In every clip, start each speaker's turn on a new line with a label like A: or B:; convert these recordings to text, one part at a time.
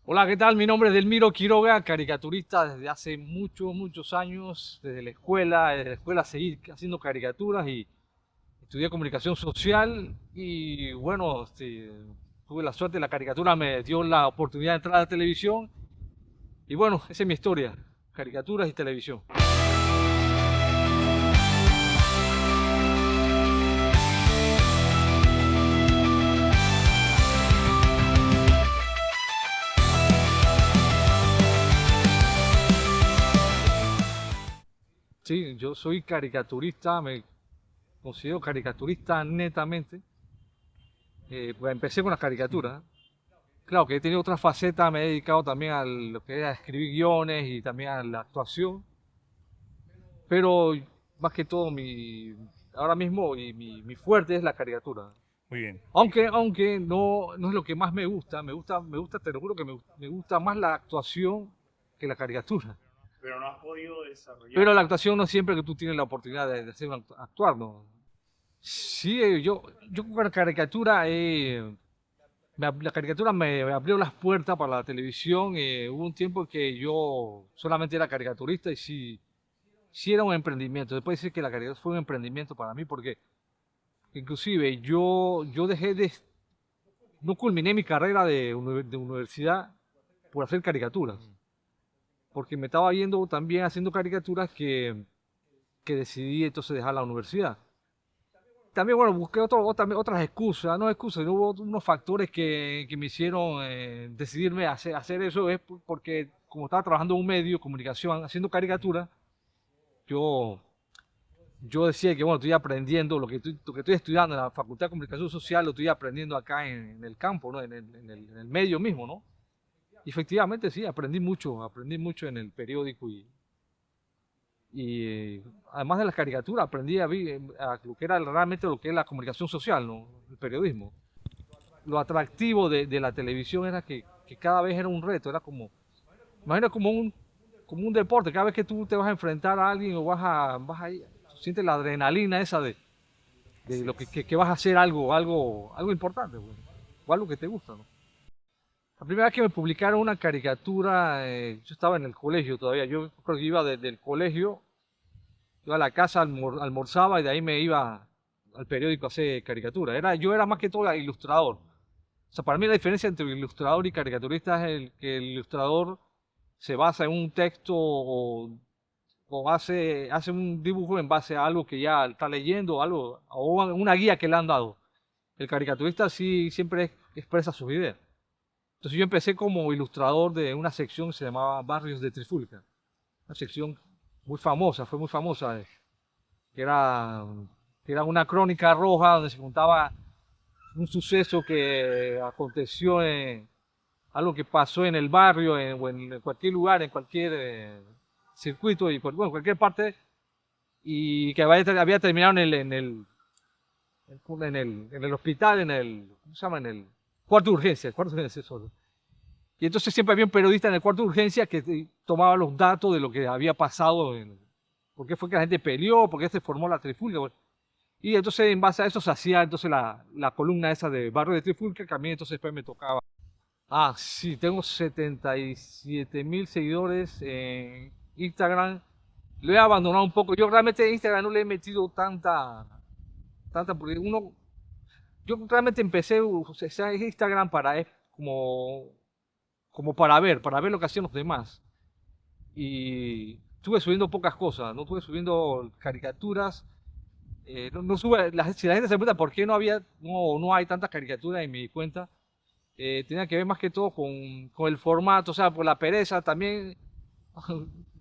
A: Hola, ¿qué tal? Mi nombre es Delmiro Quiroga, caricaturista desde hace muchos años, desde la escuela seguí haciendo caricaturas y estudié comunicación social y bueno, tuve la suerte, la caricatura me dio la oportunidad de entrar a la televisión y bueno, esa es mi historia, caricaturas y televisión. Sí, yo soy caricaturista, me considero caricaturista netamente. Pues empecé con las caricaturas. Claro que he tenido otras facetas, me he dedicado también a lo que es a escribir guiones y también a la actuación, pero más que todo ahora mismo mi fuerte es la caricatura.
B: Muy bien.
A: Aunque no es lo que más me gusta, te lo juro que me gusta más la actuación que la caricatura.
B: Pero no has podido desarrollar.
A: Pero la actuación no es siempre que tú tienes la oportunidad de hacer actuar, ¿no? Sí, yo con la caricatura la caricatura me abrió las puertas para la televisión. Hubo un tiempo que yo solamente era caricaturista y sí era un emprendimiento. Después decir que la caricatura fue un emprendimiento para mí porque inclusive yo no culminé mi carrera de universidad por hacer caricaturas, porque me estaba yendo también haciendo caricaturas que decidí entonces dejar la universidad. También, bueno, busqué otras excusas, no excusas, sino hubo unos factores que me hicieron decidirme a hacer eso, es porque como estaba trabajando en un medio de comunicación, haciendo caricaturas, yo, yo decía que, bueno, estoy aprendiendo lo que estoy estudiando en la Facultad de Comunicación Social, lo estoy aprendiendo acá en el campo, ¿no? En el medio mismo, ¿no? Y efectivamente, sí, aprendí mucho en el periódico y además de las caricaturas, aprendí a lo que era realmente lo que es la comunicación social, ¿no? El periodismo. Lo atractivo de la televisión era que cada vez era un reto, era como, imagina como un deporte, cada vez que tú te vas a enfrentar a alguien o vas a ir, sientes la adrenalina esa de
B: Así
A: lo
B: es.
A: que vas a hacer algo importante, pues, o algo que te gusta, ¿no? La primera vez que me publicaron una caricatura, yo estaba en el colegio todavía, yo creo que iba del colegio, iba a la casa, almorzaba y de ahí me iba al periódico a hacer caricatura. Yo era más que todo ilustrador. O sea, para mí la diferencia entre ilustrador y caricaturista es el que el ilustrador se basa en un texto o hace un dibujo en base a algo que ya está leyendo, algo, o una guía que le han dado. El caricaturista sí siempre expresa sus ideas. Entonces yo empecé como ilustrador de una sección que se llamaba Barrios de Trifulca. Una sección muy famosa, fue muy famosa, que era, que era una crónica roja donde se contaba un suceso que aconteció algo que pasó en el barrio o en cualquier lugar, en cualquier circuito y bueno, cualquier parte y que había terminado en el hospital, ¿cómo se llama? En el cuarto de urgencia, el cuarto de urgencia solo. Y entonces siempre había un periodista en el cuarto de urgencia que tomaba los datos de lo que había pasado, por qué fue que la gente peleó, por qué se formó la trifulca. Bueno, y entonces en base a eso se hacía entonces la columna esa de Barrio de Trifulca, que a mí entonces después me tocaba. Ah, sí, tengo 77.000 seguidores en Instagram. Lo he abandonado un poco. Yo realmente en Instagram no le he metido porque yo realmente empecé a usar Instagram como para ver lo que hacían los demás. Y estuve subiendo pocas cosas, no estuve subiendo caricaturas. No sube, si la gente se pregunta por qué no hay tantas caricaturas en mi cuenta, tenía que ver más que todo con el formato, o sea, por la pereza también,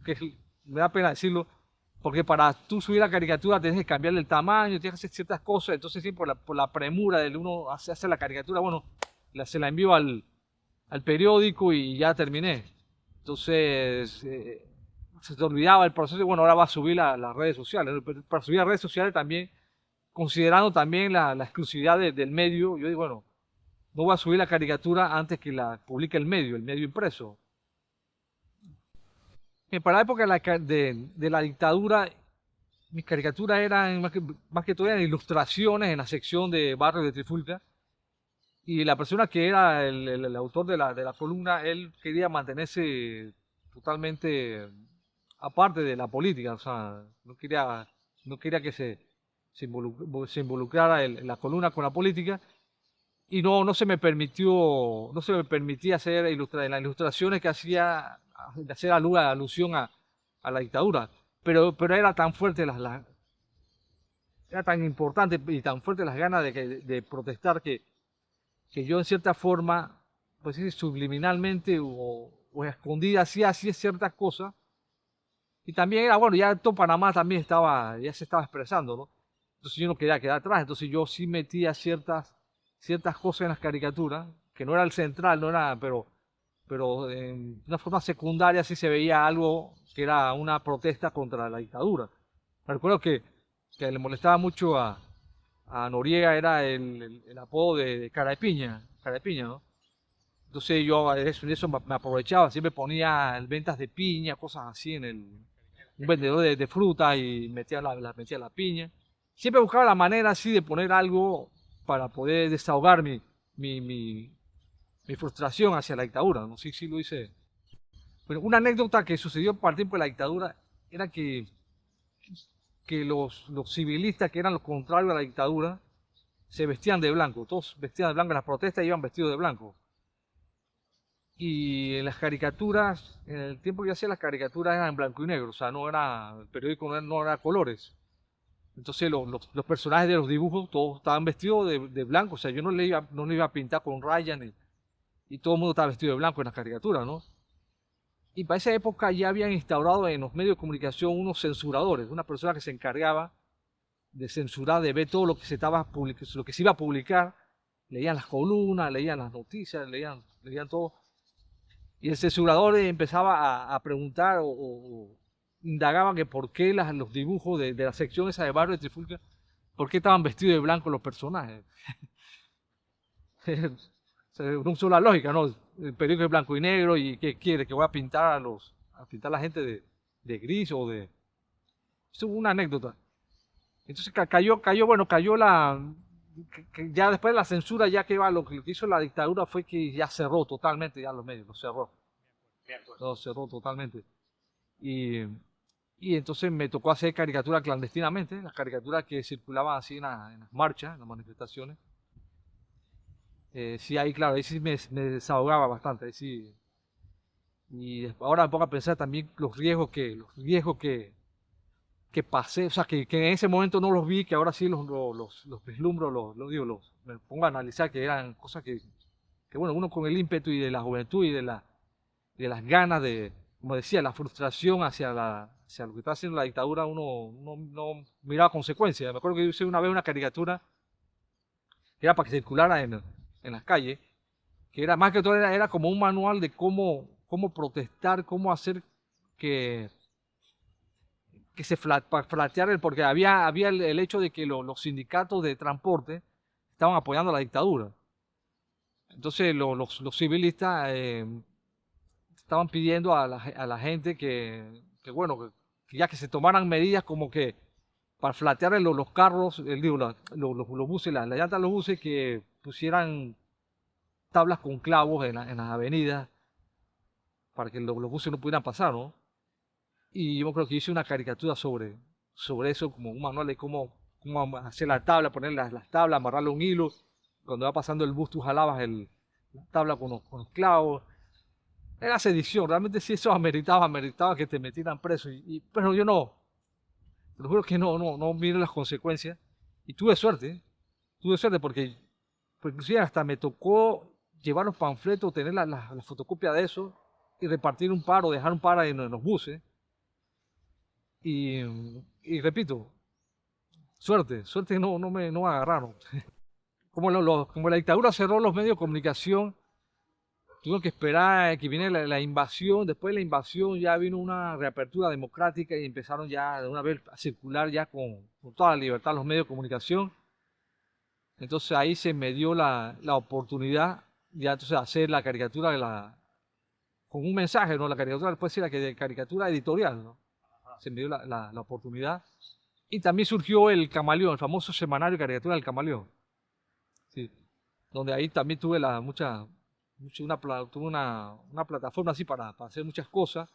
A: que me da pena decirlo, porque para tú subir la caricatura tienes que cambiarle el tamaño, tienes que hacer ciertas cosas, entonces sí, por la premura del uno hacer la caricatura, bueno, se la envío al periódico y ya terminé. Entonces, se te olvidaba el proceso y bueno, ahora va a subir las redes sociales. Pero para subir a redes sociales también, considerando también la exclusividad del medio, yo digo, bueno, no voy a subir la caricatura antes que la publique el medio impreso. Para la época de la dictadura, mis caricaturas eran más que todo eran ilustraciones en la sección de Barrio de Trifulca. Y la persona que era el autor de la columna, él quería mantenerse totalmente aparte de la política, o sea, no quería que se involucrara la columna con la política y no se me permitió, no se me permitía hacer las ilustraciones que hacía, de hacer alusión a la dictadura. Pero era tan fuerte era tan importante y tan fuerte las ganas de protestar que yo en cierta forma, pues sí, subliminalmente o escondida, hacía ciertas cosas. Y también era, bueno, ya todo Panamá también ya se estaba expresando, ¿no? Entonces yo no quería quedar atrás, entonces yo sí metía ciertas cosas en las caricaturas, que no era el central, no era, pero en una forma secundaria sí se veía algo que era una protesta contra la dictadura. Recuerdo que le molestaba mucho a Noriega, era el apodo de cara de piña, ¿no? Entonces yo de eso me aprovechaba, siempre ponía ventas de piña, cosas así un vendedor de fruta y metía la piña. Siempre buscaba la manera así de poner algo para poder desahogar mi, mi, mi frustración hacia la dictadura. No sé si lo hice. Pero una anécdota que sucedió a partir de la dictadura era que los civilistas, que eran los contrarios a la dictadura, se vestían de blanco. Todos vestían de blanco en las protestas, iban vestidos de blanco. Y en las caricaturas, en el tiempo que yo hacía las caricaturas eran en blanco y negro, o sea, el periódico no era colores. Entonces los personajes de los dibujos todos estaban vestidos de blanco, o sea, yo no le iba a pintar con rayas y todo el mundo estaba vestido de blanco en las caricaturas, ¿no? Y para esa época ya habían instaurado en los medios de comunicación unos censuradores, una persona que se encargaba de censurar, de ver todo lo que lo que se iba a publicar, leían las columnas, leían las noticias, leían todo. Y el censurador empezaba a preguntar o indagaba que por qué los dibujos de la sección esa de Barrio de Trifulca, por qué estaban vestidos de blanco los personajes. No usó la lógica, ¿no? El periódico es blanco y negro y ¿qué quiere? Que voy a pintar a pintar a la gente de gris o de... Eso es una anécdota. Entonces cayó que ya después de la censura, ya que lo que hizo la dictadura fue que ya cerró totalmente ya los medios, los cerró.
B: Me acuerdo.
A: Todo cerró totalmente. Y, y entonces me tocó hacer caricatura clandestinamente, las caricaturas que circulaban así en las marchas, en las manifestaciones. Sí, ahí claro, ahí sí me desahogaba bastante, ahí sí. Y ahora me pongo a pensar también los riesgos que pasé, o sea, que en ese momento no los vi, que ahora sí los vislumbro, me pongo a analizar que eran cosas que bueno, uno con el ímpetu y de la juventud y de las ganas como decía, la frustración hacia lo que está haciendo la dictadura, uno no miraba consecuencias. Me acuerdo que yo hice una vez una caricatura que era para que circulara en las calles, que era más que todo era como un manual de cómo protestar, cómo hacer que, que para flatear, porque había el hecho de que los sindicatos de transporte estaban apoyando a la dictadura. Entonces los civilistas estaban pidiendo a la gente bueno, que ya que se tomaran medidas como que para flatear los carros, digo, los buses, la llanta de los buses, que pusieran tablas con clavos en las avenidas para que los buses no pudieran pasar, ¿no? Y yo creo que hice una caricatura sobre eso, como un manual de cómo hacer la tabla, poner las tablas, amarrarle un hilo. Cuando va pasando el bus, tú jalabas la tabla con los clavos. Era sedición, realmente si eso ameritaba que te metieran preso. Pero yo no, te lo juro que no miré las consecuencias. Y tuve suerte porque inclusive hasta me tocó llevar los panfletos, tener la fotocopia de eso y repartir un par o dejar un par en los buses. Y repito, suerte no me agarraron. Como la dictadura cerró los medios de comunicación, tuvieron que esperar a que viniera la invasión. Después de la invasión ya vino una reapertura democrática y empezaron ya de una vez a circular ya con toda la libertad los medios de comunicación. Entonces ahí se me dio la oportunidad ya entonces de hacer la caricatura con un mensaje, ¿no? La caricatura después era de caricatura editorial, ¿no? Se me dio la oportunidad. Y también surgió el Camaleón, el famoso semanario de caricatura del Camaleón. Sí. donde ahí también tuve tuve una plataforma así para hacer muchas cosas.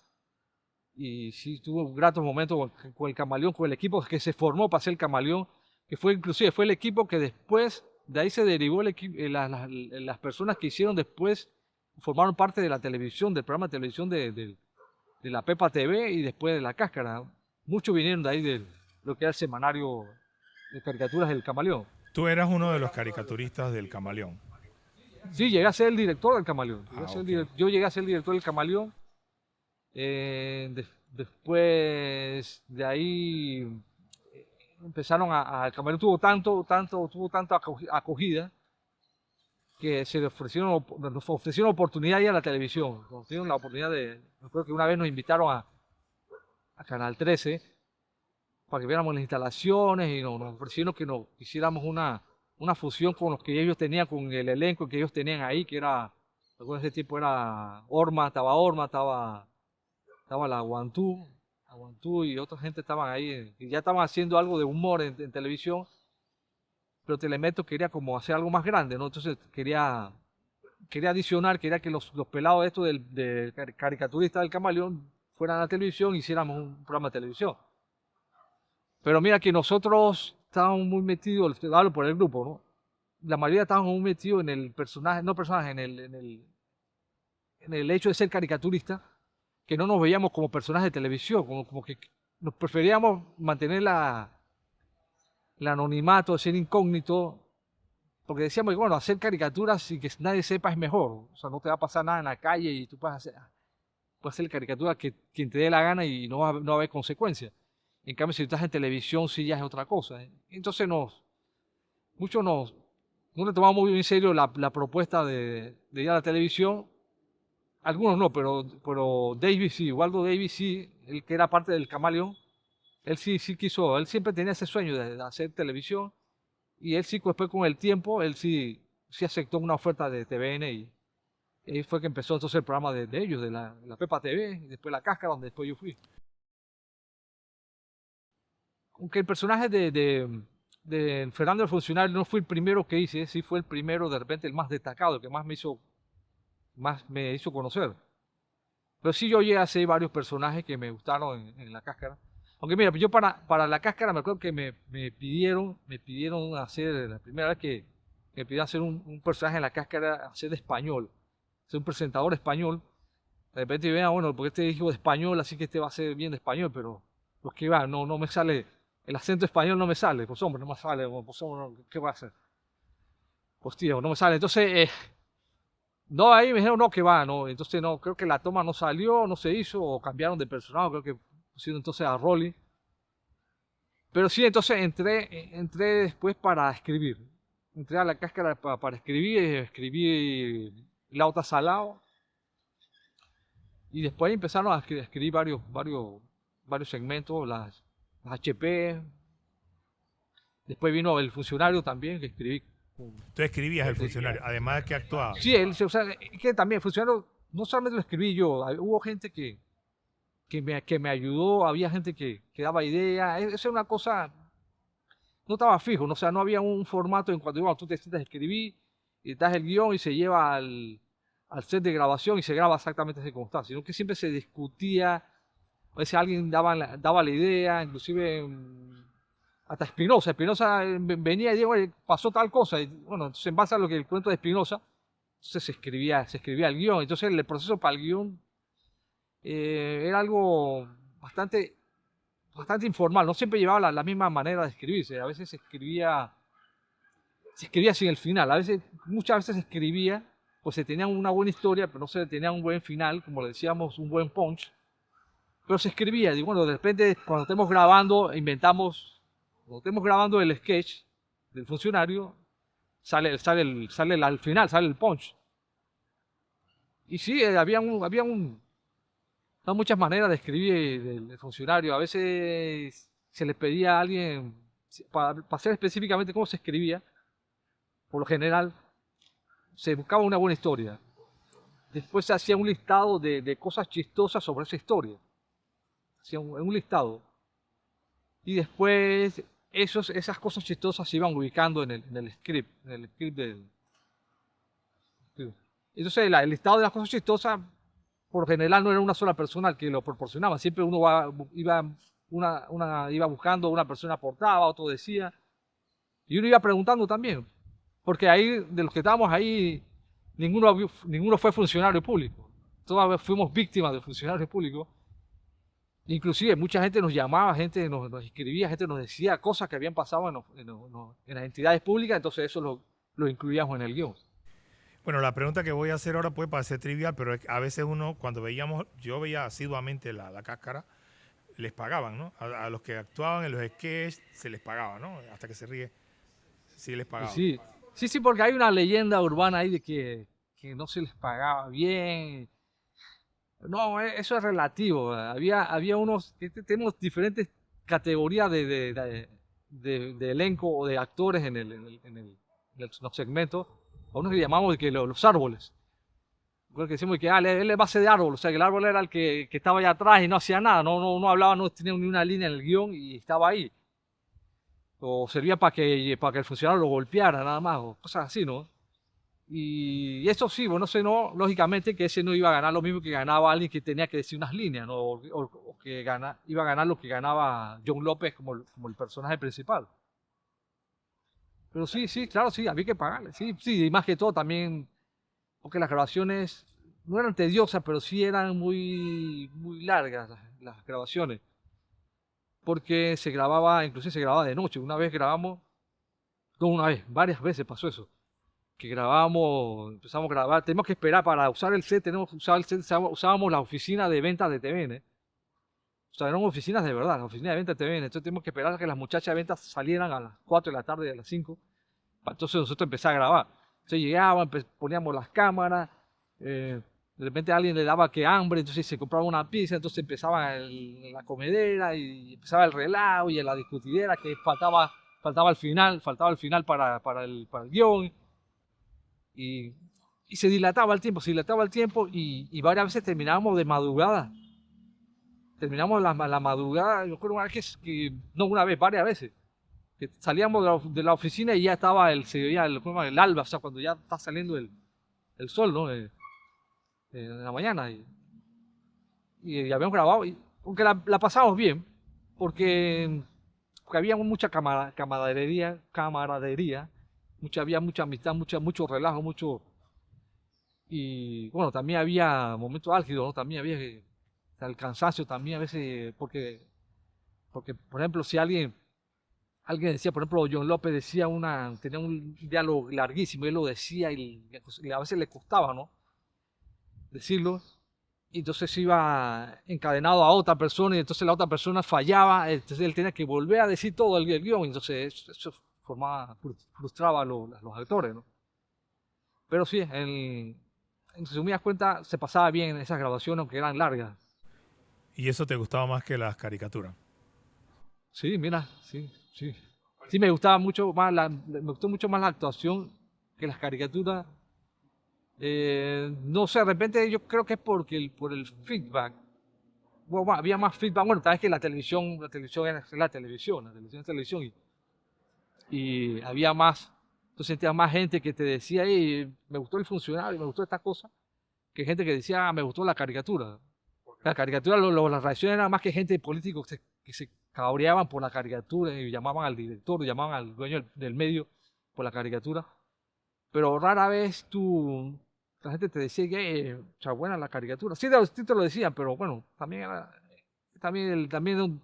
A: Y sí tuve un grato momento con el Camaleón, con el equipo que se formó para ser el Camaleón, que fue inclusive fue el equipo que después, de ahí se derivó las personas que hicieron después, formaron parte de la televisión, del programa de televisión de la Pepa TV y después de La Cáscara. Muchos vinieron de ahí de lo que era el semanario de caricaturas del Camaleón.
C: Tú eras uno de los caricaturistas del Camaleón.
A: Sí, llegué a ser el director del Camaleón.
C: Ok.
A: Yo llegué a ser el director del Camaleón. Después de ahí empezaron el Camaleón tuvo tuvo tanta acogida que nos ofrecieron oportunidad de ir a la televisión. Nos dieron la oportunidad me acuerdo que una vez nos invitaron a Canal 13 para que viéramos las instalaciones y nos ofrecieron que nos hiciéramos una fusión con los que ellos tenían, con el elenco que ellos tenían ahí, que era, recuerdo ese tipo era Orma, estaba la Aguantú y otra gente estaban ahí, y ya estaban haciendo algo de humor en televisión, pero Telemetro quería como hacer algo más grande, ¿no? Entonces quería adicionar, quería que los pelados estos de caricaturistas del Camaleón fueran a la televisión y hiciéramos un programa de televisión. Pero mira que nosotros estábamos muy metidos, hablo por el grupo, ¿no? La mayoría estábamos muy metidos en el personaje, no personaje, en el hecho de ser caricaturista, que no nos veíamos como personajes de televisión, como que nos preferíamos mantener el anonimato, ser incógnito, porque decíamos, bueno, hacer caricaturas y que nadie sepa es mejor, o sea, no te va a pasar nada en la calle y tú puedes hacer caricaturas que quien te dé la gana y no va a haber consecuencias. En cambio, si estás en televisión, sí ya es otra cosa. Entonces muchos no le tomamos muy en serio la propuesta de ir a la televisión. Algunos no, pero Davis sí, Waldo Davis sí, el que era parte del Camaleón, él sí quiso, él siempre tenía ese sueño de hacer televisión y él sí, después con el tiempo, él sí aceptó una oferta de TVN y ahí fue que empezó entonces el programa de ellos, de la Pepa TV, y después La Cáscara, donde después yo fui. Aunque el personaje de Fernando el Funcionario no fue el primero que hice, sí fue el primero, de repente el más destacado, el que más me hizo conocer. Pero sí yo llegué a hacer varios personajes que me gustaron en La Cáscara. Aunque mira, yo para La Cáscara me acuerdo que me pidieron hacer, la primera vez que me pidieron hacer un personaje en La Cáscara, hacer de español, ser un presentador español. De repente vean, bueno, porque este hijo de español, así que este va a ser bien de español, pero los que va, no me sale, el acento español no me sale, pues hombre, no me sale, pues hombre, ¿qué voy a hacer? Pues tío, no me sale. Entonces, no, ahí me dijeron, no, que va, no. Entonces, no, creo que la toma no salió, no se hizo, o cambiaron de personaje, creo que pusieron entonces a Rolly. Pero sí, entonces entré después para escribir. Entré a La Cáscara para escribí Lauta Salao. Y después empezaron a escribir varios segmentos, las HP. Después vino El Funcionario también, que escribí.
C: Tú escribías El Funcionario, además de que actuabas.
A: Sí, o sea, que también El Funcionario, no solamente lo escribí yo, hubo gente que me ayudó, había gente que daba ideas. Eso es una cosa, no estaba fijo, ¿no? O sea, no había un formato en cuanto tú te sientas a escribir y das el guión y se lleva al set de grabación y se graba exactamente así como está, sino que siempre se discutía, a veces alguien daba la idea, inclusive hasta Espinosa venía y dijo, "Oye, pasó tal cosa", y bueno, entonces en base a lo que el cuento de Espinosa, entonces se escribía el guión, entonces el proceso para el guión era algo bastante informal, no siempre llevaba la misma manera de escribirse, a veces se escribía sin el final, muchas veces se escribía, pues se tenía una buena historia, pero no se tenía un buen final, como le decíamos, un buen punch, pero se escribía, y bueno, de repente cuando estemos grabando, cuando estemos grabando el sketch del funcionario, sale al final, sale el punch. Y sí, hay muchas maneras de escribir del funcionario. A veces se les pedía a alguien, para hacer específicamente cómo se escribía, por lo general, se buscaba una buena historia. Después se hacía un listado de cosas chistosas sobre esa historia. Hacía un listado. Y después esas cosas chistosas se iban ubicando en el script Sí. Entonces, el listado de las cosas chistosas, por general, no era una sola persona el que lo proporcionaba. Siempre uno iba buscando, una persona aportaba, otro decía. Y uno iba preguntando también. Porque ahí, de los que estábamos ahí, ninguno fue funcionario público. Todos fuimos víctimas de funcionarios públicos. Inclusive mucha gente nos llamaba, gente nos escribía, gente nos decía cosas que habían pasado en las entidades públicas, entonces eso lo incluíamos en el guión.
C: Bueno, la pregunta que voy a hacer ahora puede parecer trivial, pero a veces uno, yo veía asiduamente la cáscara, les pagaban, ¿no? A los que actuaban en los sketches se les pagaba, ¿no? Hasta que se ríe, sí les pagaban.
A: Sí, porque hay una leyenda urbana ahí de que no se les pagaba bien. No, eso es relativo. Había unos, tenemos diferentes categorías de elenco o de actores en los segmentos. A unos que llamamos de que los árboles. Creo que decimos que él es base de árbol, o sea que el árbol era el que estaba allá atrás y no hacía nada, no hablaba, no tenía ni una línea en el guión y estaba ahí. O servía para que el funcionario lo golpeara nada más, o cosas así, ¿no? Y eso sí, bueno, no, lógicamente que ese no iba a ganar lo mismo que ganaba alguien que tenía que decir unas líneas, ¿no? O que iba a ganar lo que ganaba John López como el personaje principal. Pero sí, claro, sí, había que pagarle, sí, y más que todo también, porque las grabaciones no eran tediosas, pero sí eran muy largas las grabaciones. Porque inclusive se grababa de noche. Varias veces pasó eso. Que empezamos a grabar, tenemos que esperar para usar el set, usábamos la oficina de ventas de TVN. O sea, eran oficinas de verdad, la oficina de ventas de TVN. Entonces tenemos que esperar a que las muchachas de ventas salieran a las 4 de la tarde, a las 5, para entonces nosotros empezar a grabar. Entonces llegaban, poníamos las cámaras, de repente a alguien le daba que hambre, entonces se compraba una pizza, entonces empezaba la comedera y empezaba el relajo y la discutidera que faltaba al final para el guión. Y se dilataba el tiempo y varias veces terminábamos de madrugada. Terminamos la madrugada, yo creo varias veces. Que salíamos de la oficina y ya se veía el alba, o sea, cuando ya está saliendo el sol, ¿no? En la mañana. Y habíamos grabado, aunque la pasamos bien, porque había mucha camaradería, había mucha amistad, mucho relajo, y bueno, también había momentos álgidos, ¿no? También había el cansancio también a veces, porque por ejemplo, si alguien decía, por ejemplo, John López tenía un diálogo larguísimo, y él lo decía y a veces le costaba, ¿no? Decirlo, y entonces iba encadenado a otra persona y entonces la otra persona fallaba, entonces él tenía que volver a decir todo el guión, y entonces eso frustraba a los actores, ¿no? Pero sí, en resumidas cuentas, se pasaba bien en esas grabaciones, aunque eran largas.
C: ¿Y eso te gustaba más que las caricaturas?
A: Sí, mira, sí. Sí, me gustaba mucho más me gustó mucho más la actuación que las caricaturas. No sé, de repente yo creo que es por el feedback. Bueno, había más feedback. Bueno, tal vez que la televisión es televisión y había más. Tú sentías más gente que te decía, me gustó el funcionario, me gustó esta cosa, que gente que decía, me gustó la caricatura. La caricatura, las reacciones eran más que gente política que se cabreaban por la caricatura y llamaban al director, llamaban al dueño del medio por la caricatura. Pero rara vez la gente te decía que buena la caricatura. Sí, te lo decían, pero bueno, también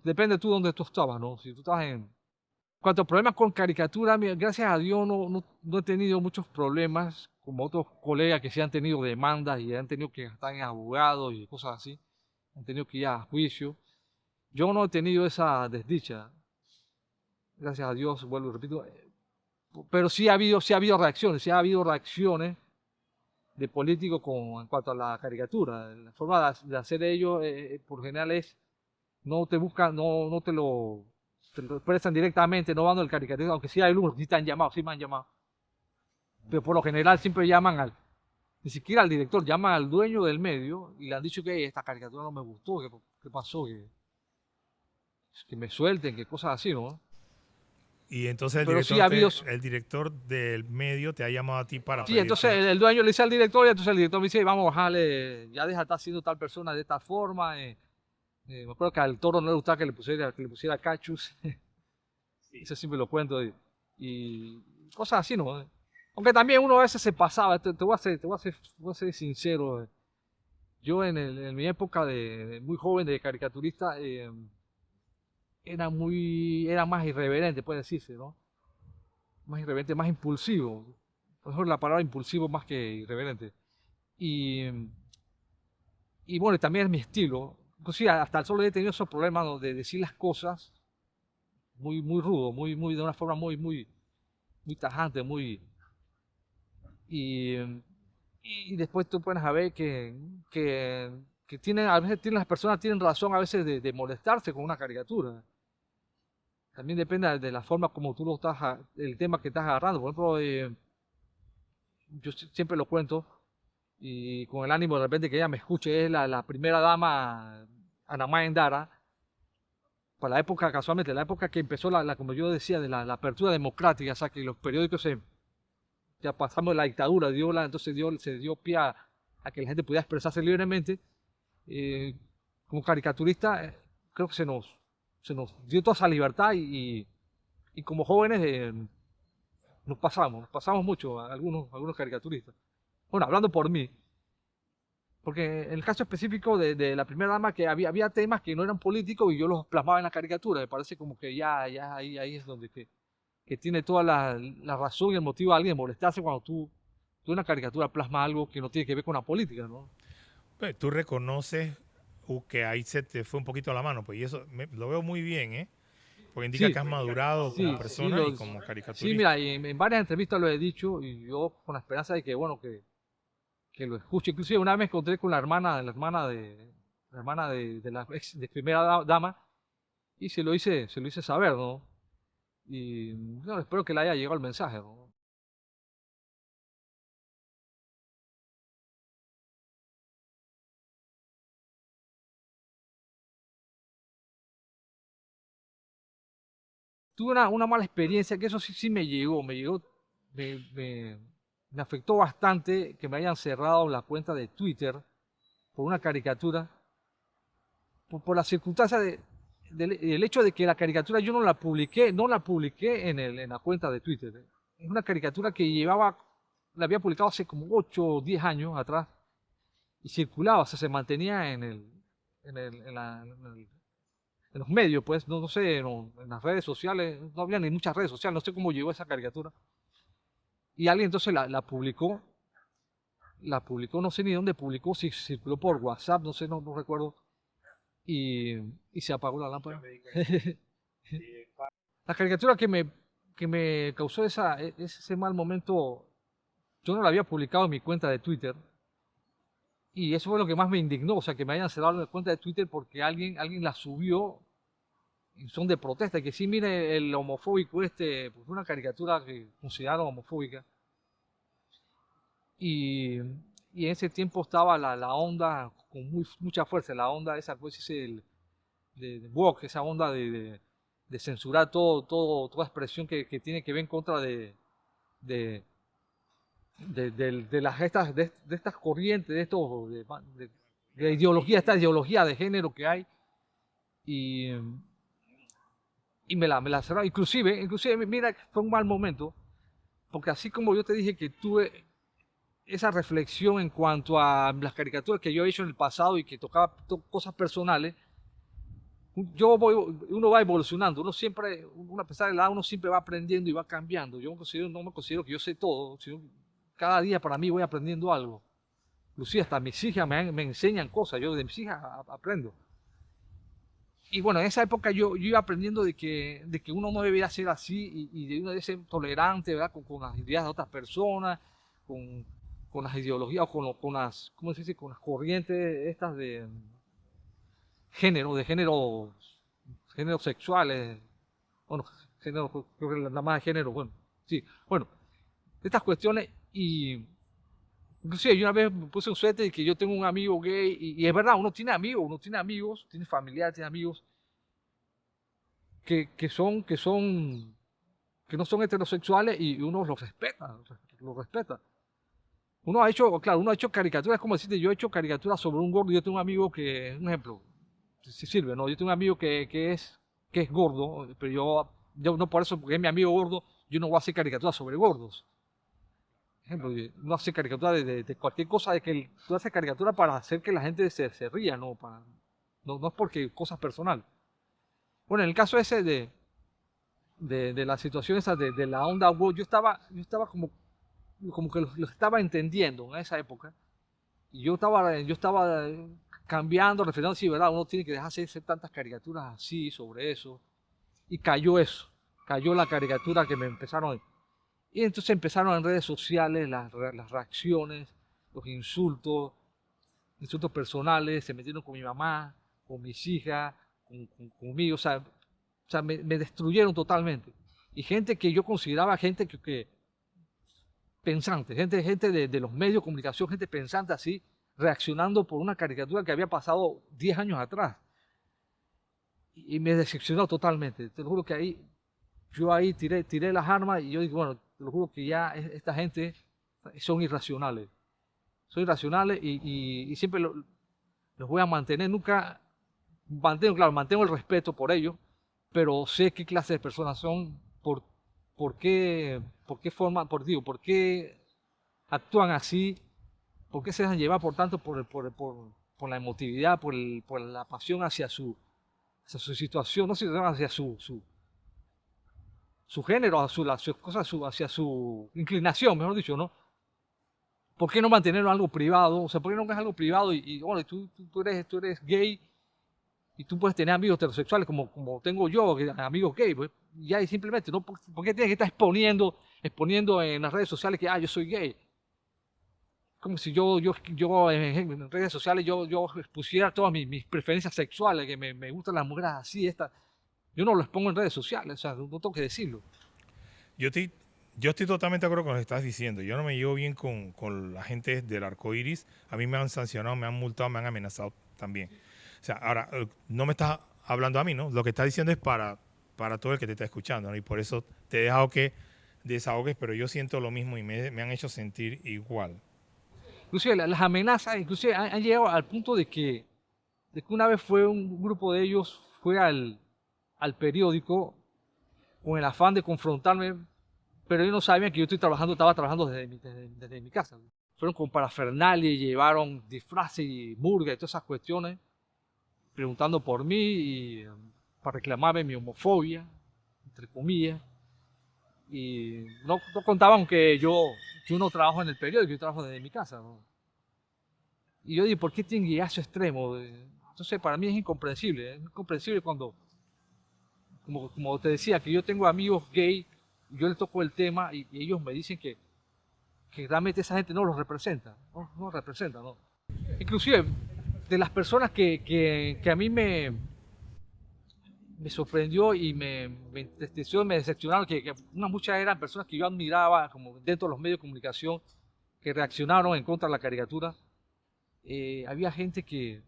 A: depende tú dónde tú estabas, ¿no? Si tú estabas en... Cuanto a problemas con caricatura, gracias a Dios no he tenido muchos problemas, como otros colegas que sí han tenido demandas y han tenido que estar en abogados y cosas así, han tenido que ir a juicio. Yo no he tenido esa desdicha, gracias a Dios, vuelvo y repito, pero sí ha habido reacciones de políticos en cuanto a la caricatura. La forma de hacer ellos, por general, no te buscan, no te lo expresan directamente, no van al caricaturista, aunque sí hay algunos que sí te han llamado, sí me han llamado. Pero por lo general siempre ni siquiera al director, llaman al dueño del medio y le han dicho que esta caricatura no me gustó, ¿qué pasó? Que me suelten, que cosas así, ¿no?
C: Y entonces
A: Pero sí ha habido...
C: el director del medio te ha llamado a ti para
A: Sí, entonces
C: pedirte.
A: el dueño le dice al director y entonces el director me dice, vamos a bajarle, ya deja de estar haciendo tal persona de esta forma. Me acuerdo que al Toro no le gustaba que le pusiera cachus.
B: Sí.
A: Eso siempre lo cuento. Y cosas así, ¿no? Aunque también uno a veces se pasaba, voy a ser sincero. Yo en mi época de muy joven, de caricaturista, era más irreverente, puede decirse, ¿no? Más irreverente, más impulsivo. Mejor la palabra impulsivo más que irreverente. Y, y bueno, también es mi estilo. Inclusive hasta el sol he tenido esos problemas, ¿no? De decir las cosas muy rudo, de una forma muy tajante, y, y después tú puedes ver que a veces las personas tienen razón a veces de molestarse con una caricatura. También depende de la forma como tú el tema que estás agarrando. Por ejemplo, yo siempre lo cuento y con el ánimo de repente que ella me escuche, es la primera dama, Anamá Endara, para la época, casualmente, la época que empezó como yo decía, de la apertura democrática, o sea, que los periódicos ya pasamos de la dictadura, entonces se dio pie a que la gente pudiera expresarse libremente. Como caricaturista, creo que se nos dio toda esa libertad y como jóvenes nos pasamos mucho a algunos caricaturistas. Bueno, hablando por mí, porque en el caso específico de la primera dama, que había temas que no eran políticos y yo los plasmaba en la caricatura, me parece como que ya ahí es donde que tiene toda la razón y el motivo de alguien de molestarse cuando tú en una caricatura plasma algo que no tiene que ver con la política, ¿no?
C: Pues, tú reconoces que ahí se te fue un poquito la mano, pues, y eso lo veo muy bien, ¿eh? Porque indica
A: Sí,
C: que has madurado como
A: sí,
C: persona y como
A: sí, mira,
C: caricaturista.
A: y en varias entrevistas lo he dicho y yo con la esperanza de que, bueno, que lo escuche. Inclusive una vez me encontré con la hermana de la de primera dama y se lo hice saber, ¿no? Y bueno, espero que le haya llegado el mensaje, ¿no? Tuve una mala experiencia, que eso sí me, me afectó bastante que me hayan cerrado la cuenta de Twitter por una caricatura, por la circunstancia del hecho de que la caricatura yo no la publiqué en la cuenta de Twitter. Es una caricatura que la había publicado hace como 8 o 10 años atrás y circulaba, o sea, se mantenía en, el, en, la- en el- en los medios, pues, no sé, en las redes sociales, no había ni muchas redes sociales, no sé cómo llegó esa caricatura. Y alguien entonces la publicó, no sé ni dónde publicó, si circuló por WhatsApp, no sé, no recuerdo, y, y se apagó la lámpara.
B: Sí,
A: La caricatura que me causó ese mal momento, yo no la había publicado en mi cuenta de Twitter, y eso fue lo que más me indignó, o sea, que me hayan cerrado la cuenta de Twitter porque alguien la subió en son de protesta, que sí, mire el homofóbico pues, fue una caricatura que consideraron homofóbica, y, y en ese tiempo estaba la onda con mucha fuerza, la onda esa, pues, de woke, esa onda de censurar toda expresión que tiene que ver en contra de, de estas corrientes, de ideología, esta ideología de género que hay. Y, y me la cerraron. Inclusive, mira, fue un mal momento, porque así como yo te dije que tuve esa reflexión en cuanto a las caricaturas que yo he hecho en el pasado y que tocaba cosas personales, uno va evolucionando, uno a pesar de la edad, uno siempre va aprendiendo y va cambiando. No me considero que yo sé todo, sino que cada día para mí voy aprendiendo algo. Inclusive hasta mis hijas me enseñan cosas, yo de mis hijas aprendo. Y bueno, en esa época yo iba aprendiendo de que uno no debía ser así y de uno debe ser tolerante, ¿verdad? Con las ideas de otras personas, con, con las ideologías o con las, ¿cómo se dice? Con las corrientes estas género sexuales, bueno, creo que nada más de género, bueno, sí, bueno, estas cuestiones y inclusive yo una vez me puse un suéter y que yo tengo un amigo gay y es verdad, uno tiene amigos, tiene familiares, tiene amigos que son que no son heterosexuales y uno los respeta, los respeta. Uno ha hecho, claro, uno ha hecho caricaturas, como decirte, yo he hecho caricaturas sobre un gordo, yo tengo un amigo que, un ejemplo, si sirve, ¿no? Yo tengo un amigo que es gordo, pero yo no por eso, porque es mi amigo gordo, yo no voy a hacer caricaturas sobre gordos. Ejemplo, no hace caricatura de cualquier cosa, de que tú haces caricatura para hacer que la gente se ría, ¿no? No es porque cosas personales. Bueno, en el caso ese de la situación esa de la onda woke, yo estaba como que lo estaba entendiendo en esa época. Y yo estaba cambiando, reflexionando, sí, ¿verdad? Uno tiene que dejar de hacer tantas caricaturas así sobre eso. Y cayó eso, cayó la caricatura que me empezaron. Y entonces empezaron en redes sociales las reacciones, los insultos personales, se metieron con mi mamá, con mis hijas, conmigo, o sea, me destruyeron totalmente. Y gente que yo consideraba gente que pensante, gente de los medios de comunicación, gente pensante así, reaccionando por una caricatura que había pasado 10 años atrás. Y me decepcionó totalmente. Te lo juro que yo ahí tiré las armas y yo digo, bueno, te lo juro que ya esta gente son irracionales. Son irracionales y siempre los voy a mantener. Nunca mantengo el respeto por ellos, pero sé qué clase de personas son, por qué forman, por qué actúan así, por qué se dejan llevar por tanto por la emotividad, por la pasión hacia su situación, no hacia su género, hacia su inclinación, mejor dicho, ¿no? ¿Por qué no mantenerlo algo privado? O sea, ¿por qué no es algo privado y bueno, tú eres gay y tú puedes tener amigos heterosexuales como tengo yo, amigos gay, pues, y ya y simplemente, ¿no? ¿Por qué tienes que estar exponiendo en las redes sociales que, yo soy gay? Como si yo en redes sociales yo expusiera todas mis preferencias sexuales, que me gustan las mujeres así, estas. Yo no lo expongo en redes sociales, o sea, no tengo que decirlo.
C: Yo estoy totalmente de acuerdo con lo que estás diciendo. Yo no me llevo bien con la gente del arco iris. A mí me han sancionado, me han multado, me han amenazado también. O sea, ahora, no me estás hablando a mí, ¿no? Lo que estás diciendo es para todo el que te está escuchando, ¿no? Y por eso te he dejado que desahogues, pero yo siento lo mismo y me han hecho sentir igual.
A: Inclusive las amenazas, inclusive han llegado al punto de que una vez fue un grupo de ellos, fue al periódico con el afán de confrontarme, pero ellos no sabían que yo estaba trabajando desde mi casa. Fueron con parafernalia y llevaron disfraces y murga y todas esas cuestiones, preguntando por mí y para reclamarme mi homofobia, entre comillas. Y no contaban que yo no trabajo en el periódico, yo trabajo desde mi casa, ¿no? Y yo digo, ¿por qué tienen que llegar a ese extremo? Entonces, para mí es incomprensible cuando, como te decía, que yo tengo amigos gay, yo les toco el tema y ellos me dicen que realmente esa gente no los representa, no representa, ¿no? Inclusive, de las personas que a mí me sorprendió y me decepcionaron, que muchas eran personas que yo admiraba como dentro de los medios de comunicación, que reaccionaron en contra de la caricatura. Había gente que,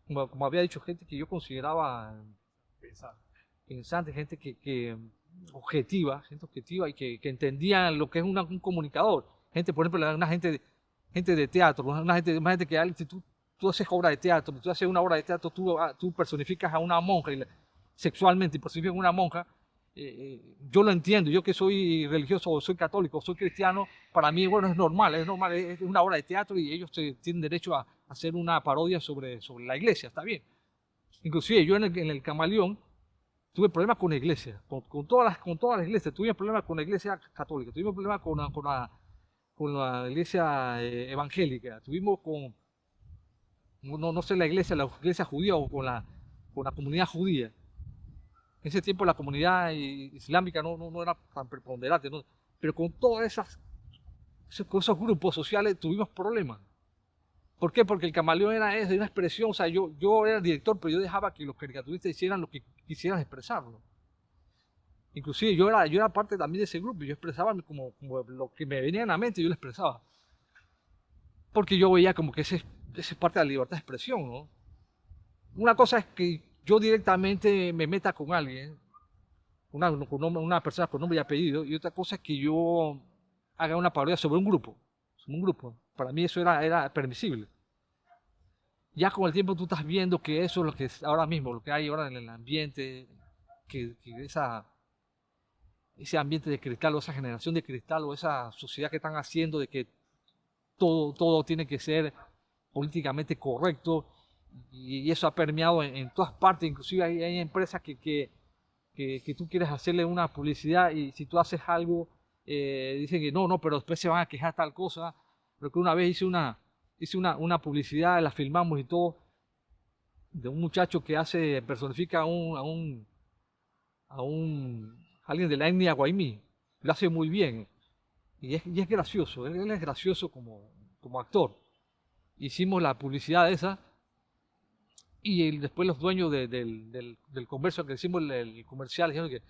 A: como había dicho, gente que yo consideraba pensante, gente objetiva y que entendía lo que es un comunicador. Gente, por ejemplo, una gente de teatro, una gente que si tú haces obra de teatro, tú haces una obra de teatro, tú personificas a una monja sexualmente y personificas a una monja. Yo lo entiendo, yo que soy religioso, soy católico, soy cristiano, para mí, bueno, es normal, es una obra de teatro y ellos tienen derecho a hacer una parodia sobre la iglesia, está bien. Inclusive yo en el Camaleón tuve problemas con la iglesia, con todas las iglesias, tuve problemas con la iglesia católica, tuvimos problemas con la iglesia evangélica, tuvimos no sé la iglesia judía o con la comunidad judía. En ese tiempo la comunidad islámica no era tan preponderante, ¿no? Pero con todos esos grupos sociales tuvimos problemas. ¿Por qué? Porque el Camaleón era de una expresión, o sea, yo era el director, pero yo dejaba que los caricaturistas hicieran lo que quisieran expresarlo. Inclusive yo era parte también de ese grupo, yo expresaba como lo que me venía en la mente, yo lo expresaba. Porque yo veía como que esa es parte de la libertad de expresión, ¿no? Una cosa es que yo directamente me meta con alguien, una persona con nombre y apellido, y otra cosa es que yo haga una parodia sobre un grupo. Sobre un grupo. Para mí eso era permisible. Ya con el tiempo tú estás viendo que eso es lo que es ahora mismo, lo que hay ahora en el ambiente, que ese ambiente de cristal o esa generación de cristal o esa sociedad que están haciendo de que todo tiene que ser políticamente correcto y eso ha permeado en todas partes, inclusive hay empresas que tú quieres hacerle una publicidad y si tú haces algo, dicen que no, pero después se van a quejar tal cosa. Porque una vez hice una publicidad, la filmamos y todo, de un muchacho que personifica a alguien de la etnia Guaymí. Lo hace muy bien y es gracioso, él es gracioso como actor. Hicimos la publicidad esa y después los dueños del comercio que hicimos el comercial dijeron que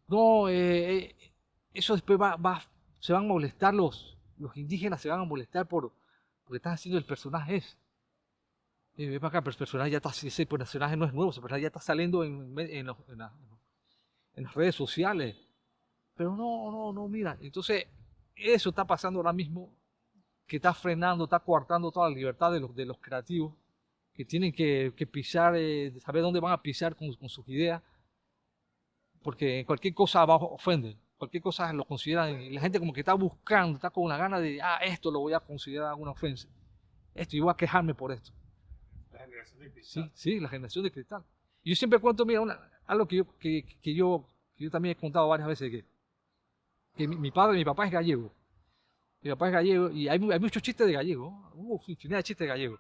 A: no, eso después se van a molestar los indígenas, se van a molestar porque estás haciendo el personaje ese. Ve para acá, pero el personaje ya está, ese personaje no es nuevo, ese personaje ya está saliendo en las redes sociales. Pero no, mira. Entonces, eso está pasando ahora mismo, que está frenando, está coartando toda la libertad de los creativos, que tienen que pisar, saber dónde van a pisar con sus ideas, porque cualquier cosa abajo ofende, cualquier cosa lo consideran, y la gente como que está buscando, está con la gana de, esto lo voy a considerar una ofensa, esto, yo voy a quejarme por esto.
B: La generación de cristal.
A: Sí, la generación de cristal. Y yo siempre cuento, mira, algo que yo también he contado varias veces, que mi papá es gallego. Mi papá es gallego y hay muchos chistes de gallego. Infinidad de chistes de gallego.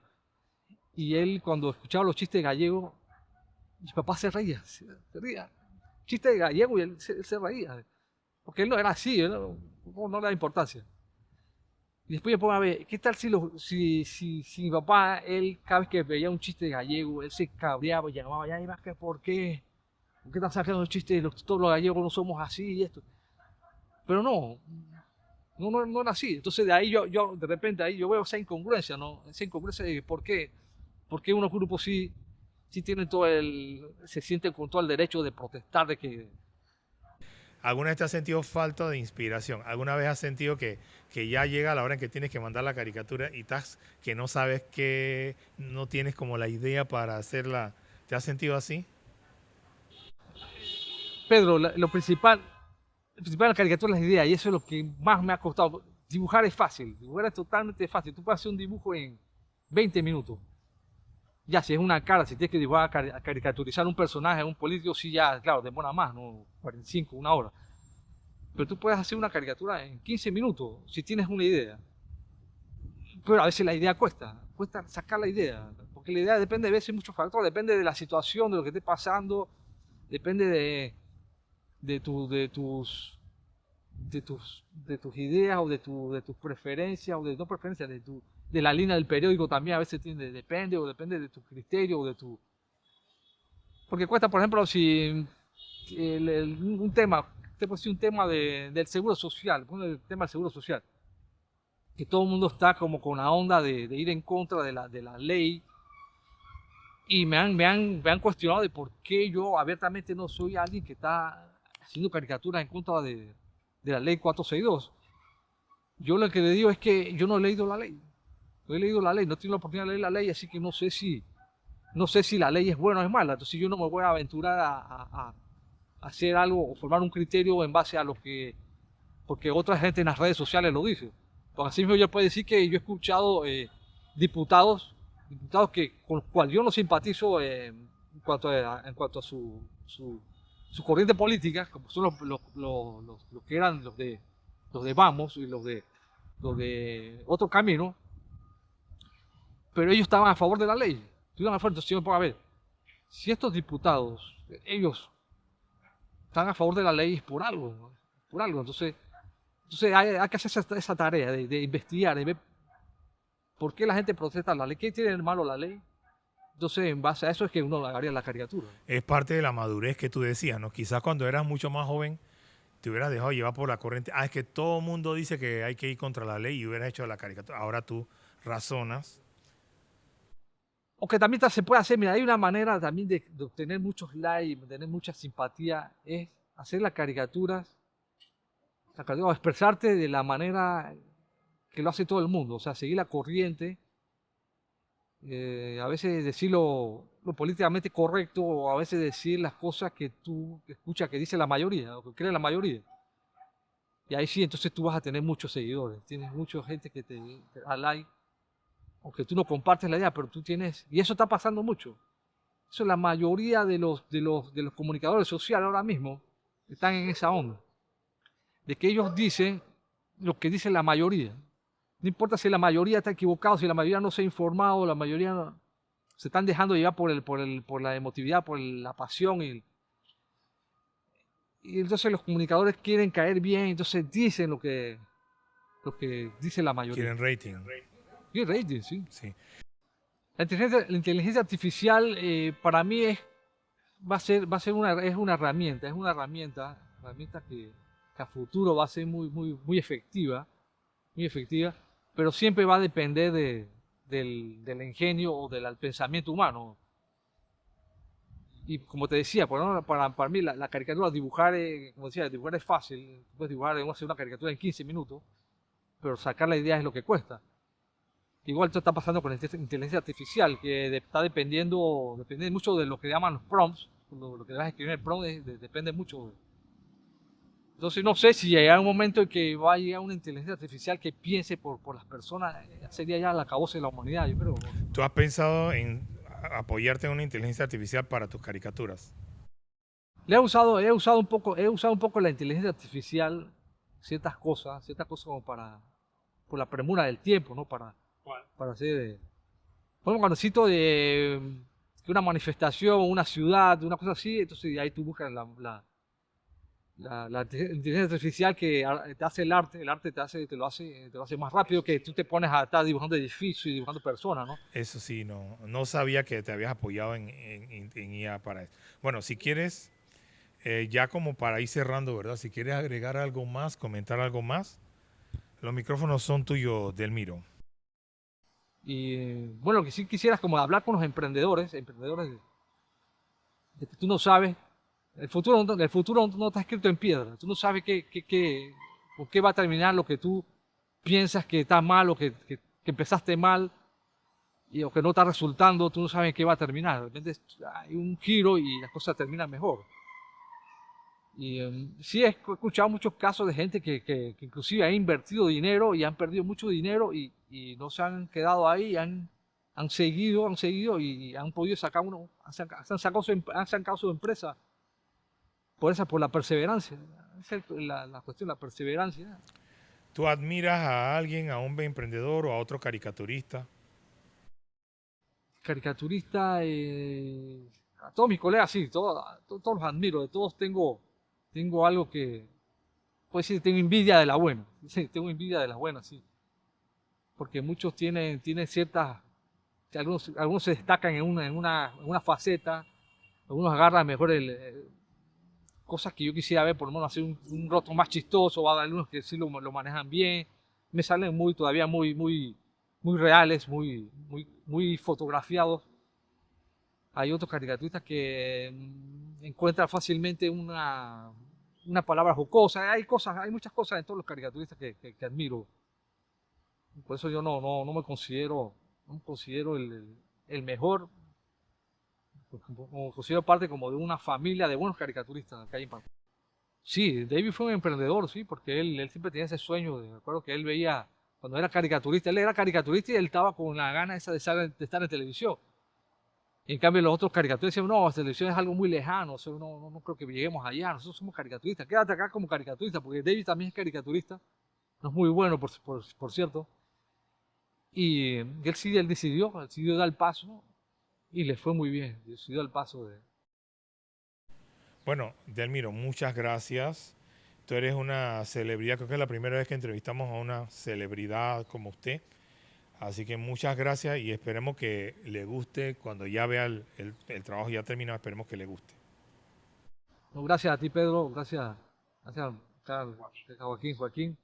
A: Y él, cuando escuchaba los chistes de gallego, mi papá se reía. Chiste de gallego y él se reía. Porque él no era así, él no le da importancia. Y después yo pongo a ver, ¿qué tal si mi papá, él cada vez que veía un chiste de gallego, él se cabreaba y llamaba, ya, ¿por qué? ¿Por qué están sacando chistes? Todos los gallegos no somos así y esto. Pero no era así. Entonces de ahí yo de repente ahí yo veo esa incongruencia, ¿no? Esa incongruencia de por qué unos grupos sí tienen se sienten con todo el derecho de protestar de que
C: ¿Alguna vez te has sentido falta de inspiración? ¿Alguna vez has sentido que ya llega la hora en que tienes que mandar la caricatura y estás que no sabes que no tienes como la idea para hacerla? ¿Te has sentido así?
A: Pedro, lo principal de la caricatura es la idea y eso es lo que más me ha costado. Dibujar es fácil, dibujar es totalmente fácil. Tú puedes hacer un dibujo en 20 minutos. Ya, si es una cara, si tienes que dibujar, caricaturizar un personaje, un político, sí, ya, claro, demora más, ¿no? 45, una hora. Pero tú puedes hacer una caricatura en 15 minutos, si tienes una idea. Pero a veces la idea cuesta sacar la idea, porque la idea depende de veces de muchos factores, depende de la situación, de lo que esté pasando, depende de tus ideas o de tus preferencias o de no preferencias, de la línea del periódico también a veces depende de tu criterio o porque cuesta, por ejemplo, si un tema, te puede ser un tema del seguro social, el tema del seguro social, que todo el mundo está como con la onda de ir en contra de la ley y me han cuestionado de por qué yo abiertamente no soy alguien que está haciendo caricaturas en contra de la ley 462. Yo lo que le digo es que yo no he leído la ley. No he leído la ley, no tengo la oportunidad de leer la ley, así que no sé si la ley es buena o es mala. Entonces yo no me voy a aventurar a hacer algo o formar un criterio en base a porque otra gente en las redes sociales lo dice. Porque así mismo yo puedo decir que yo he escuchado diputados con los cuales yo no simpatizo en cuanto a su corriente política, como son los que eran los de Vamos y los de Otro Camino, pero ellos estaban a favor de la ley. Estuvieron a favor, entonces yo me pongo a ver, si estos diputados, ellos están a favor de la ley es por algo, ¿no? Por algo. Entonces hay que hacer esa tarea de investigar, de ver por qué la gente protesta la ley, qué tiene de malo la ley. Entonces, en base a eso es que uno haría la caricatura.
C: Es parte de la madurez que tú decías, ¿no? Quizás cuando eras mucho más joven te hubieras dejado llevar por la corriente. Es que todo el mundo dice que hay que ir contra la ley y hubieras hecho la caricatura. Ahora tú razonas.
A: O que también se puede hacer, mira, hay una manera también de obtener muchos likes, de tener mucha simpatía, es hacer las caricaturas, o expresarte de la manera que lo hace todo el mundo, o sea, seguir la corriente, a veces decir lo políticamente correcto o a veces decir las cosas que tú escuchas que dice la mayoría o que cree la mayoría. Y ahí sí, entonces tú vas a tener muchos seguidores, tienes mucha gente que te da like, aunque tú no compartes la idea, pero tú tienes, y eso está pasando mucho. Eso la mayoría de los comunicadores sociales ahora mismo están en esa onda, de que ellos dicen lo que dice la mayoría. No importa si la mayoría está equivocada, si la mayoría no se ha informado, la mayoría se están dejando llevar por la emotividad, por la pasión. Y entonces los comunicadores quieren caer bien, entonces dicen lo que dice la mayoría.
C: Quieren rating.
A: Y rating, sí.
C: Sí.
A: La inteligencia artificial para mí es una herramienta que a futuro va a ser muy efectiva, pero siempre va a depender del ingenio o del pensamiento humano. Y como te decía, para mí la caricatura, como decía, dibujar es fácil, puedes dibujar, hacer una caricatura en 15 minutos, pero sacar la idea es lo que cuesta. Igual esto está pasando con la inteligencia artificial, que está depende mucho de lo que llaman los prompts, lo que vas a escribir en el prompt depende mucho. Entonces no sé si llegará un momento en que va a llegar una inteligencia artificial que piense por las personas, sería ya la acabose de la humanidad, yo creo.
C: ¿Tú has pensado en apoyarte en una inteligencia artificial para tus caricaturas?
A: He usado un poco la inteligencia artificial, ciertas cosas como por la premura del tiempo, ¿no?
B: ¿Cuál?
A: Para hacer, bueno, cuando necesito de una manifestación, una ciudad, una cosa así, entonces ahí tú buscas la inteligencia artificial que te hace el arte te lo hace más rápido que tú te pones a estar dibujando edificios y dibujando personas, ¿no?
C: Eso sí, no sabía que te habías apoyado en IA para eso. Bueno, si quieres, ya como para ir cerrando, ¿verdad? Si quieres agregar algo más, comentar algo más, los micrófonos son tuyos, Delmiro.
A: Y bueno, lo que sí quisieras como hablar con los emprendedores de que tú no sabes, el futuro no está escrito en piedra, tú no sabes con qué va a terminar lo que tú piensas que está mal o que empezaste mal o que no está resultando, tú no sabes en qué va a terminar. De repente hay un giro y las cosas terminan mejor. Y sí he escuchado muchos casos de gente que inclusive ha invertido dinero y han perdido mucho dinero y no se han quedado ahí, han seguido y han podido sacar han sacado su empresa por la perseverancia. Esa es la cuestión, la perseverancia.
C: ¿Tú admiras a alguien, a un emprendedor o a otro caricaturista?
A: Caricaturista, a todos mis colegas, sí, todos los admiro, de todos tengo algo que, puedo decir, tengo envidia de la buena, sí, tengo envidia de las buenas, sí, porque muchos tienen ciertas, algunos se destacan en una faceta, algunos agarran mejor cosas que yo quisiera ver, por lo menos hacer un rostro más chistoso, o algunos que sí lo manejan bien, me salen todavía muy reales, muy fotografiados. Hay otros caricaturistas que encuentran fácilmente una palabra jocosa. Hay muchas cosas en todos los caricaturistas que admiro. Por eso yo no me considero el mejor. Como considero parte como de una familia de buenos caricaturistas que hay en Panamá. Sí, David fue un emprendedor, sí, porque él siempre tenía ese sueño. Me acuerdo que él veía, cuando era caricaturista y él estaba con la gana esa de estar en televisión. Y en cambio los otros caricaturistas decían, no, la televisión es algo muy lejano, no creo que lleguemos allá, nosotros somos caricaturistas, quédate acá como caricaturista, porque David también es caricaturista, no es muy bueno, por cierto. Y él decidió dar el paso y le fue muy bien, decidió dar el paso de...
C: Bueno, Delmiro, muchas gracias. Tú eres una celebridad, creo que es la primera vez que entrevistamos a una celebridad como usted. Así que muchas gracias y esperemos que le guste cuando ya vea el trabajo ya terminado, esperemos que le guste.
A: No, gracias a ti, Pedro, gracias a Joaquín.